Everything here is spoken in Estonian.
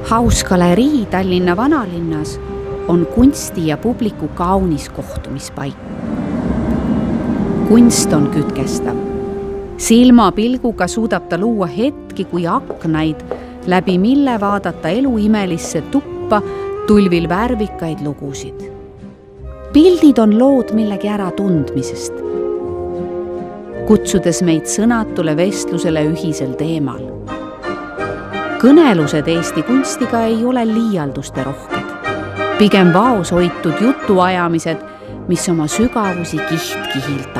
Haus galerii Tallinna vanalinnas on kunsti ja publiku kaunis kohtumispaik. Kunst on kütkestav. Silmapilguga suudab ta luua hetki kui aknaid, läbi mille vaadata elu imelisse tuppa tulvil värvikaid lugusid. Pildid on lood millegi äratundmisest, kutsudes meid sõnatule vestlusele ühisel teemal. Kõnelused Eesti kunstiga ei ole liialduste rohked, pigem vaos hoitud jutuajamised, mis oma sügavusi kiht-kihilt